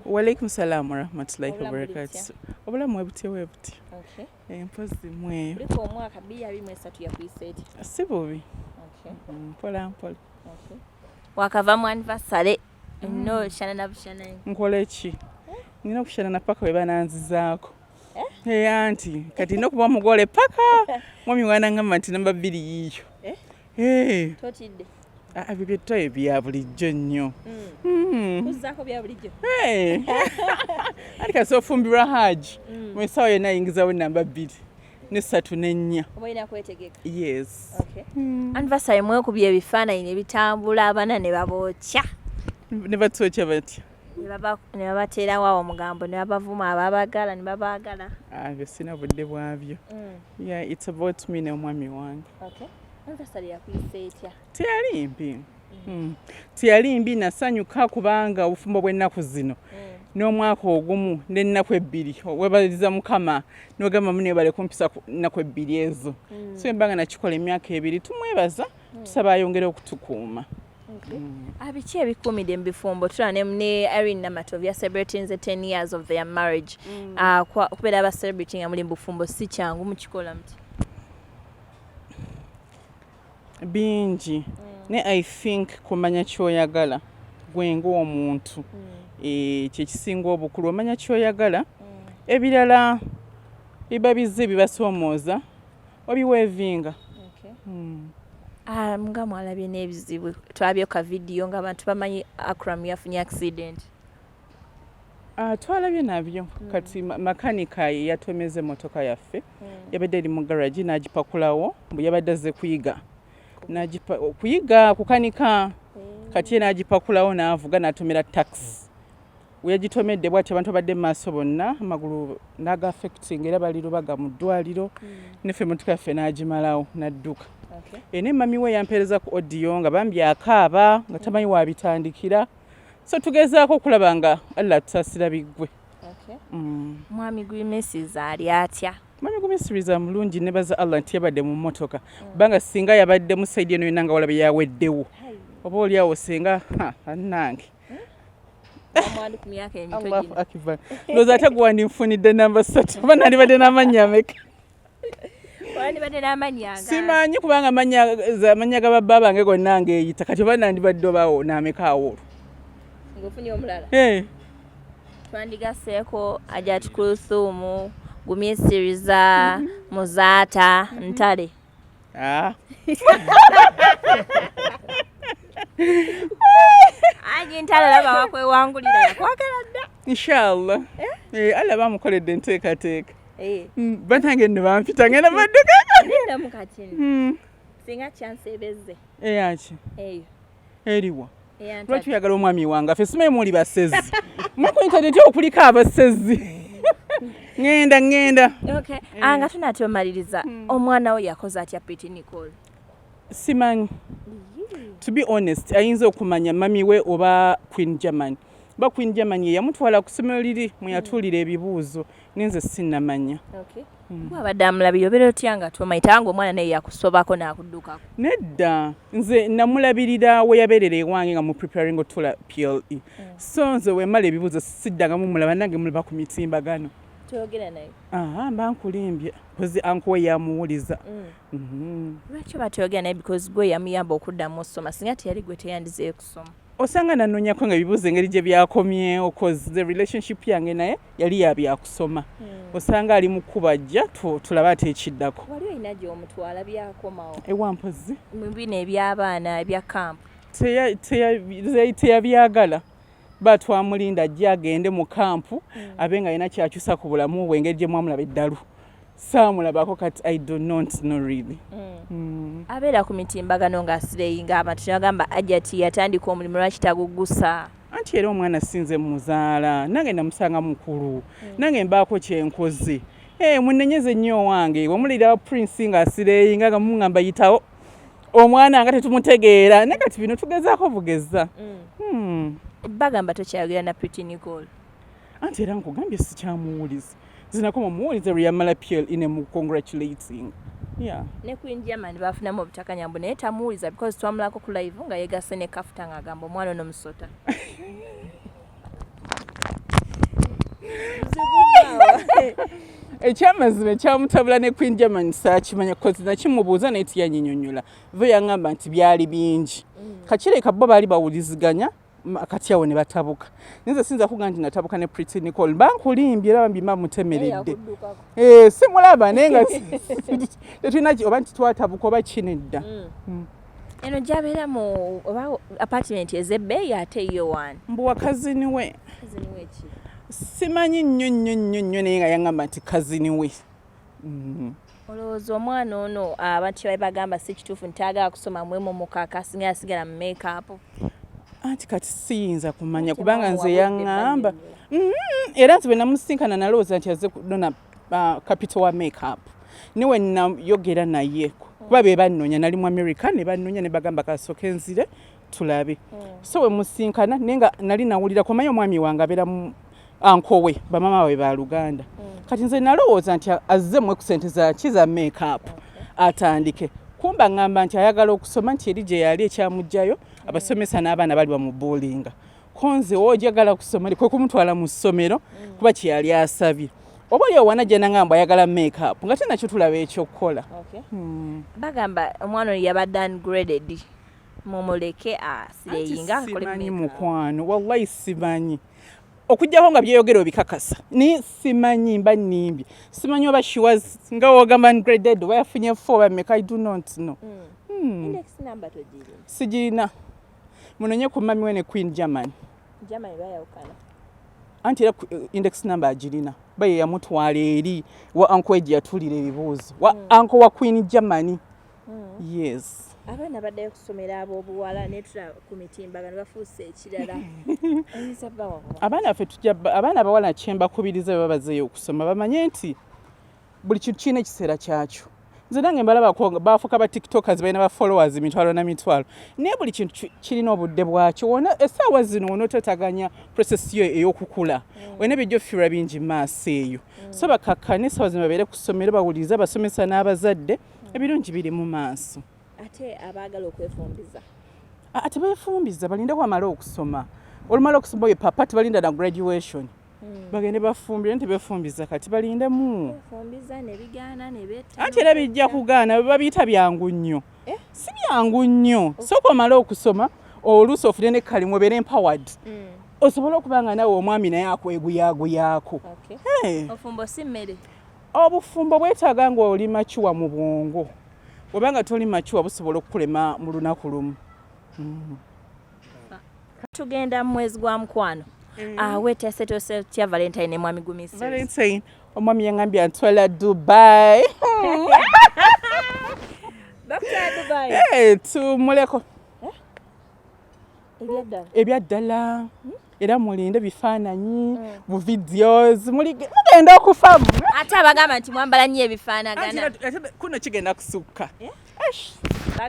Wa alaikum salam wa rahmatullahi wa barakatuh. Obulamu webuti webuti. Okay. Mpozi mwe. Liko omwaka 2023 yakwiseti. Si bubi. Okay. Mpola mpola. Okay. Wakava mu anniversary. No shana na bushana. Nkola ki? Nina kushana na paka we bananzizaako. Anti kati nokuba mugole paka. Mwami wana ngamba nti namba 2 yiyo. Totidde. Bibitoye bya bulijjo nnyo. Kuzaako bya bulijjo. Alika sofumbirwa haji. Mwesawo yena yingizawo namba 2 ne 3 ne 4. Obayina kwetegeka. Yes. Okay. Anniversary mwe kubye ebifaananyi ne bitambula abana ne babookya. Ne batokya batya. Ne babateera waawo omugambo ne babavuma ababagala ne babaagala. Byo sina budde bwabyo. Yeah, it's about me ne omwami wange. Okay. Anniversary yakuyise etya? Teyali mbi. Teyali mbi nasanyuka kubanga obufumbo bw'ennaku zino. N'omwaka ogumu n'ennaku 2 webaliza Mukama n'ogamba mune bale kumpisa nnaku 2 ezo. So embanga nakikola emyaka 2 tumwebaza tusaba ayongere okutukuuma. Abiki ebikumide mu bifumbo tulana ne Irene Namato ya celebrating the 10 years of their marriage. Kubeera aba celebrating amuli mu bufumbo si kyangu mukikola muti. Bingi. Ne I think kumanya kyoyagala gwengo omuntu. Kye kisinga obukulu omanya kyoyagala. Ebirala biba bizze bibasoomooza obiweevinga. Nga mwalabye n'ebizibu twabye ka video ng'abantu bamanyi Akram yafunye accident. Twalabye nabyo kati makanika yatomeze motoka yaffe yabadde eri mu garage n'agipakulawo mbu yabadde azze kuyiga kukanika kati n'agipakulawo n'avuga n'atomera taxi weyagitomedde bw'ati abantu badde maaso bonna amagulu n'aga affecting era bali lubaga mu ddwaliro neffe motoka yaffe n'agimalawo n'adduka. Ne mami we yampeereza ku audio nga bambi akaaba nga tamanyi wabitandikira so tugezaako okulaba nga Allah tusaasira biggwe. Mwami Mrs. ali atya? Mwami Mrs. mulungi nebaza Allah nti yabadde mu mmotoka kubanga singa yabadde mu saidi eno yonna nga walabe yaweddewo oba oliawo singa annange omwandi ku myaka emito gino. Allahu akbar. Loza ate gwandinfunidde namba 3 oba nandibadde n'amannya ameka? Wandibadde n'amannya anga? Simanyi kubanga amannya ga babba bange gonna ngeeyita kati oba nandibadde obaawo n'ameka awo. Ng'ofunye omulala? Twandigaseeko Hajjat Kuluthum, Gumisiriza, Muzaata, Ntale. Anyi Ntale laba wakwewangulira yakwagala dda. Inshallah. Allah bamukoledde enteekateeka. Banange nno bampita ngenda badduka. Nenda mukatini. Singa chance ebezze. Eyaki? Eyo. Eriwa. Lwaki oyagala omwami wange ffe simanyi muli basezi. Mu internet okuliko abasezi. Ngenda. Okay. Anga tunatyo maliriza. Omwana we yakoze atya Pritty Nicole. Simanyi. To be honest, ayinza okumanya mami we oba Queen German. Ba Queen German yamutwala ku ssomero liri mwe yatuulira ebibuuzo nenze sinnamanya. Okay. Wabadde amulabira obeera otya nga tomayita nga omwana naye yakusobako n'akuddukako? Nedda nze namulabirira we yabeerera ewange nga mu preparing otula PLE. So nze wemala ebibuuzo siddangamu mulaba nange mulaba ku mitimbagano. Toyogera naye? Mba nkulimbye kozi ankuwe yamuwuliza. Lwaki batoyogera naye because gwe yamuyamba okuddamu okusoma singa teyali gwe teyandizeeyo kusoma? Osanga nanonyako nga ebibuuzo engeri gye byakomyewo cause the relationship yange naye yali yabyakusoma. Osanga ali mu kubajja tulaba ate ekiddako. Wali olina gy'omutwala byakomawo? Ewampozi. Mu bino eby'abaana ebya camp. Teyabyagala. Batwamulinda ajja agende mu kampu abe nga alina kyakyusa ku bulamu bwe engeri gye mwamulaba eddalu. Saamulabako kati I do not know really. Abeera ku mitimbagano ng'asireyinga abantu bagamba Hajjat yatandika omulimu lwaki tagugusa. Anti era omwana sinze muzaala nange namusanga mukulu nange mbaako kyenkoze. Munenyeze nnyo wange wamulira Prince ng'asireyinga nga mungamba yitawo omwana nga tetumutegeera naye kati bino tugezaako bugeza. Bagamba tokyayogera na Pritty Nicole. Anti era nkugambye sikyamuwuliza. Zinakoma muwuliza lwe yamala PLE ne mu congratulating. Ne Queen German bafunamu obutakanya mbu naye tamuwuliza because twamulako ku live nga yegasse ne kafuta ng'agamba omwana ono musota. ekyamazima ekyamutabula ne Queen German saakimanya kozi nakimubuuza naye tiyanyinyonnyola ve yaŋŋamba nti byali bingi kakireka bo baali bawuliziganya kati awo ne batabuka nze sinza kuga nti natabuka ne Pritty Nicole bankulimbye era bambimba mutemeredde simulaba naye nga tetulina oba nti twatabuka oba kinedda eno gyabeera mu oba apartment ez'ebbeeyi ate yo wani mbuwa kazini we simanyi nnyo naye nga yaŋŋamba nti kazini we olowooza omwana ono abantu bali bagamba si kituufu nti agala kusoma mwemu mukaka asigala mu make-up anti kati siyinza kumanya kubanga nze yaŋŋamba era nti bwe namusinkana nalowooza nti azze kunona capital wa make-up niwe nayogera naye kuba be bannoonya nali mu America ne bannoonya ne bagamba kasooke nzire tulabe so we musinkana naye nga nali nawulira kumanya omwami wange abeera mu ankowe bamama we ba Luganda kati nze nalowooza nti azze mu kusente za kiza make-up atandike kumba ngamba nti ayagala okusoma nti eri gye yali ekyamugjayo abasomesa n'abaana bali mu bowling konze ojagala kusoma liko kumutwala mu ssomero kuba kye yali asabye oba oli owana gye nangamba ayagala make-up nga tena kitulaba ekyokukola bagamba omwana oyo yaba downgraded mumuleke asireyinga simanyi mukwano wallahi simanyi okujjako nga byeyogera obikakasa ni simanyi mba nimbye simanyi oba she was nga wogamba ungraded oba yafunye 4 oba mmeka I do not know index number tojiri sijirina munonye ku mami we ne Queen German bayawukana anti era index number agirina baye yamutwala eri wa uncle Ejja yatulira ebibuuzo wa uncle wa Queen German yes abaana baddayo kusomera ab'obuwala netula ku mitimbagano bafuuse ekirala abaana abawala kyembakubiriza babazeeyo okusoma bamanye nti buli kintu kirina ekiseera kyakyo nze nange mbalabako baafuuka ba tiktokers balina ba followers mitwalo na mitwalo naye buli kintu kirina obudde bwakyo wona essaawa zino wona otetaganya process yo ey'okukula olina bijja ofiirwa bingi mu maaso eyo so bakakkane essaawa zino babeere ku ssomero bawuliriza basomesa n'abazadde ebirungi biri mu maaso ate abaagala okwefumbiza ate beefumbiza balinde wamala okusoma olumala okusoma oyo papa tebalinda na graduation bagende bafumbire nti beefumbiza kati balindemu anti era bijja kugaana babiyita byangu nnyo si byangu nnyo sooka omala okusoma oluusi ofune ne kalimu obeere empowered osobola okuba nga nawe omwami naye akweguyaguyaako ofumbo si mmere obufumbo bwetaaga nga oli makiwa mu bwongo obanga toli makiwa busobola okukulema mu lunaku lumu tugenda mu mwezi gwa mukwano weetese tya Valentine ne mwami Gumisi Valentine omwami yaŋŋambye antwala Dubai tumuleko ebyaddala era mulinde bifaananyi mu videos mugenda okufamu ate abagamba nti mwambala nnyo ebifaanagana kuno kigenda kusukka